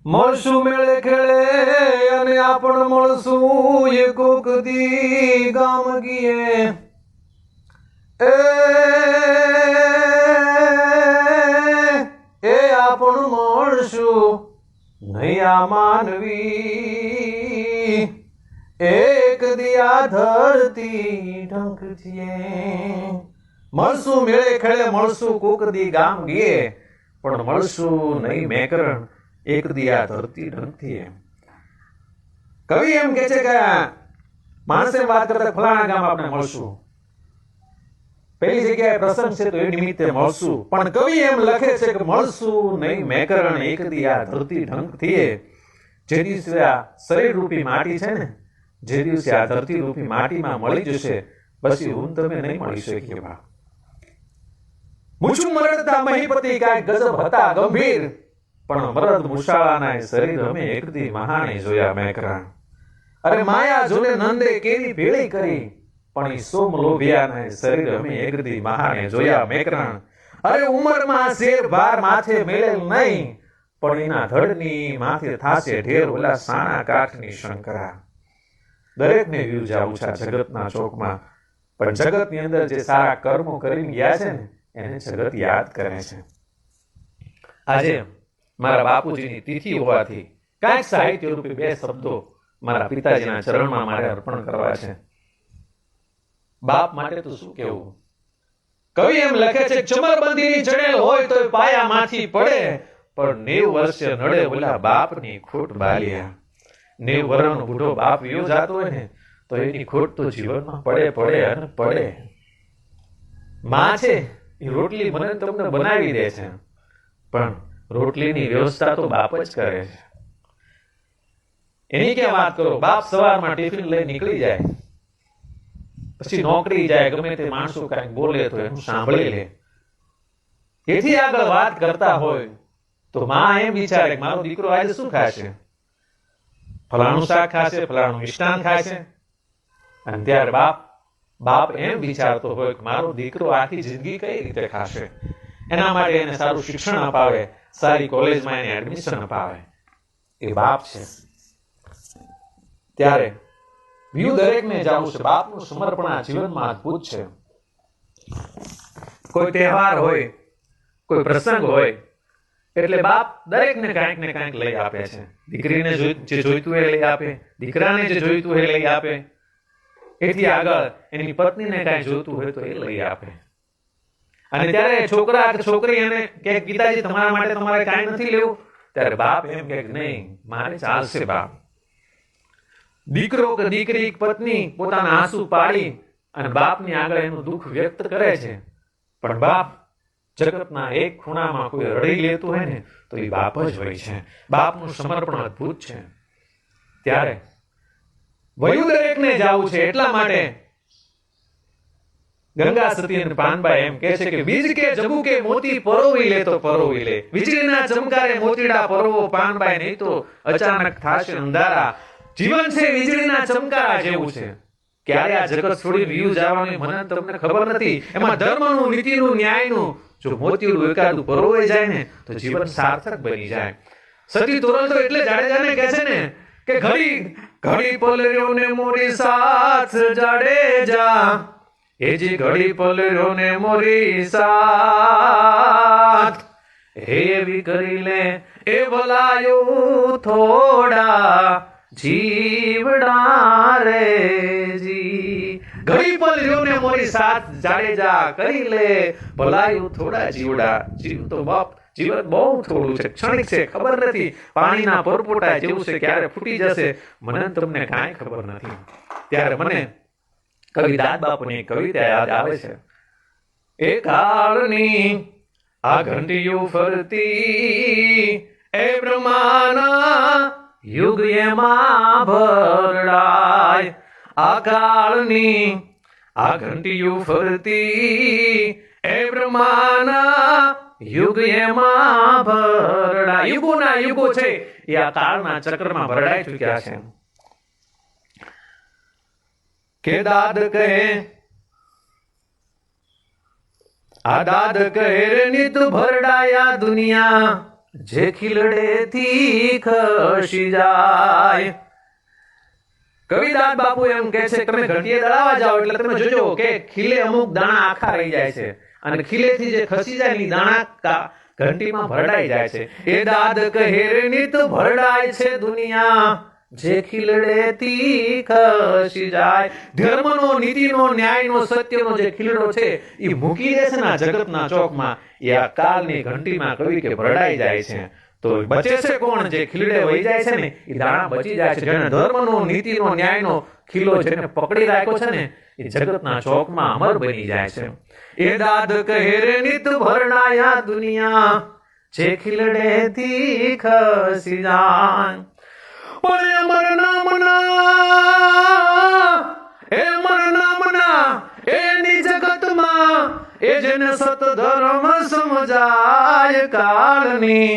મળશું મેળે ખેડે અને આપણ મળશું એ કોક દી ગામ ગીએ એ આપણ મળશું નૈયા માનવી એક દિયા ધરતી ઢંકજીએ મળશું મેળે ખેડે મળશું કોક દી ગામ ગીએ પણ મળશું નહીં મેકરણ એક દિયા ધરતી ઢંકથી. કવિ એમ કે છે કે માણસે વાત કરતા ફલાણા ગામ આપણે મળશું, પેલી જગ્યાએ પ્રસંગ છે તો એ નિમિત્તે મળશું, પણ કવિ એમ લખે છે કે મળશું નહીં મેકરણ એક દિયા ધરતી ઢંકથી. જે દિવસે આ શરીર રૂપી માટી છે ને, જે દિવસે આ ધરતી રૂપી માટીમાં મળી જશે પછી હું તમે નહીં મળી શકીએ. બા મૂછું મરડતા મહીપતિ કાંઈક ગજબ હતા ગંભીર, પણ મરદ મુશાળાના શરીર અમે એકદી મહાણી જોયા મેકરણ. અરે માયા જોને નંદે કેવી ભેળી કરી, પણ ઈ સોમ લોભિયાના શરીર અમે એકદી મહાણે જોયા મેકરણ. અરે ઉંમરમાં શેર ભાર માથે મેળેલ નહીં, પણ એના ધડની માથે થાશે ઢેર ઓલા સાણા કાઠની શંકરા. દરેકને વ્યૂ જાવું છે જગતના ચોકમાં, પણ જગતની અંદર જે સારા કર્મો કરીને ગયા છે ને એને જગત યાદ કરે છે. આજે મારા બાપુજીની તિથિ હોવાથી કાંઈક સાહિત્ય રૂપે બે શબ્દો મારા પિતાજીના ચરણમાં મારે અર્પણ કરવા છે. બાપ માટે તો શું કેવું. કવિ એમ લખે છે ચમરબંધીની ચડેલ હોય તો પાયામાંથી પડે, પણ 90 વર્ષે નડે ઓલા બાપની ખોટ બાલિયા. 90 વર્ષનો બુઢો બાપ વિયો જાતો હોય ને તો એની ખોટ તો જીવનમાં પડે પડે અને પડે. માં છે એ રોટલી મને તમને બનાવી દે છે, પણ રોટલીની વ્યવસ્થા તો બાપ જ કરે છે. એની ક્યાં વાત કરો. બાપ સવારમાં ટિફિન લઈ નીકળી જાય, પછી નોકરી જાય, ગમે તે માણસો કાંઈક બોલે તો એનું સાંભળી લે. એથી આગળ વાત કરતા હોય તો માં એમ વિચારે કે મારો દીકરો આજે શું ખાશે, ફલાણું શાક ખાશે, ફલાણું મિષ્ટાન ખાશે. અને ત્યારે બાપ એમ વિચારતો હોય કે મારો દીકરો આખી જિંદગી કઈ રીતે ખાશે, એના માટે એને સારું શિક્ષણ અપાવે, સારી કોલેજમાં એને એડમિશન અપાવે. એ બાપ છે. ત્યારે વ્યૂ દરેકને જાવું છે. બાપનું સમર્પણ આ જીવનમાં અદ્ભુત છે. કોઈ તહેવાર હોય, કોઈ પ્રસંગ હોય એટલે બાપ દરેકને કાંઈક ને કાંઈક લઈ આપે છે. દીકરીને જે જોઈતું એ લઈ આપે, દીકરાને જે જોઈતું એ લઈ આપે, એથી આગળ એની પત્નીને કાંઈ જોઈતું હોય તો એ લઈ આપે. અને ત્યારે છોકરા કે છોકરી એને કે પિતાજી તમારા માટે તમારે કાંઈ નથી લેવું, ત્યારે બાપ એમ કે નહીં મારે ચાલશે બાપ. દીકરો કે દીકરી પત્ની પોતાના આંસુ પાડી અને બાપની આગળ એનું દુઃખ વ્યક્ત કરે છે, પણ બાપ જગતના એક ખૂણામાં કોઈ રડી લેતું હોય ને તો એ બાપ જ હોય છે. બાપનું સમર્પણ અદ્ભુત છે. ત્યારે વયું દરેકને જાવું છે. એટલા માટે ગંગા સતી અને પાનબાઈ એમ કહે છે કે બીજ કે જબુ કે મોતી પરોવી લે તો પરોવી લે, વીજળીના ચમકારે મોતીડા પરોવો પાનબાઈ, નહીં તો અચાનક થાશે અંધારા. જીવન છે વીજળીના ચમકારા જેવું છે. ક્યારે આ જગત છોડી વ્યૂ જવાનું મને તમને ખબર નથી. એમાં ધર્મનું, નીતિનું, ન્યાયનું જો મોતીડું એકાદું પરોવાઈ જાય ને તો જીવન સાર્થક બની જાય. સતી તોરલ તો એટલે જાડેજાને કહે છે ને કે ઘડી ઘડી પલર્યો ને મોરી સાથ જાડેજા, એ જે ઘડી પલર્યો ને મોરી સાથ, એવી કરી લે એ ભલાયું થોડા જીવડા રે જી. ઘડી પલર્યો ને મોરી સાથ જાડેજા, કરી લે ભલાયું થોડા જીવડા. જીવ તો બાપ જીવન બહુ થોડું છે, ક્ષણિક છે, ખબર નથી. પાણીના પરપોટા જેવું છે, ક્યારે ફૂટી જશે મને તમને કાંઈ ખબર નથી. ત્યારે મને કવિ દાદ બાપુની કવિતા યાદ આવે છે. એ કાળની આ ઘંટીયું ફરતી એ બ્રહ્માના યુગ એમાં ભરડાય. આ કાળની આ ઘંટીયું ફરતી એ બ્રહ્માના યુગ એમાં ભરડાય. યુગોના યુગો છે એ આ કાળના ચક્રમાં ભરડાઈ ચૂક્યા છે. કે દાદ કહે આ દાદ કહે રે નિત ભરડાયા દુનિયા, જે ખીલડેથી ખસી જાય. કવિદાસ બાપુ એમ કહે છે તમે ઘંટીએ દળાવા જાઓ એટલે તમે જોજો કે ખીલે અમુક દાણા આખા રહી જાય છે અને ખીલેથી જે ખસી જાય ને દાણા ઘંટીમાં ભરડાઈ જાય છે. એ દાદ કહેર નિત ભરડાય છે દુનિયા, જે ખીલડેથી ખસી જાય. ધર્મનો, નીતિનો, ન્યાયનો, સત્યનો જે ખીલડો છે એ મૂકી દે છે ને જગતના ચોકમાં, એ આ કાલની ઘંટીમાં કવિ કે ભરડાઈ જાય છે. તો બચે છે કોણ? જે ખીલડે વહી જાય છે ને એ દાણા બચી જાય છે. જેને ધર્મનો, નીતિનો, ન્યાયનો ખીલો જેને પકડી રાખ્યો છે ને એ જગતના ચોકમાં અમર બની જાય છે. એ દાદ કહેરે નિત ભરણાયા દુનિયા, જે ખીલડેથી ખસી જાય. પણ અમર નામના એની જગતમાં એ જેને સત ધર્મ સમજાય કાળની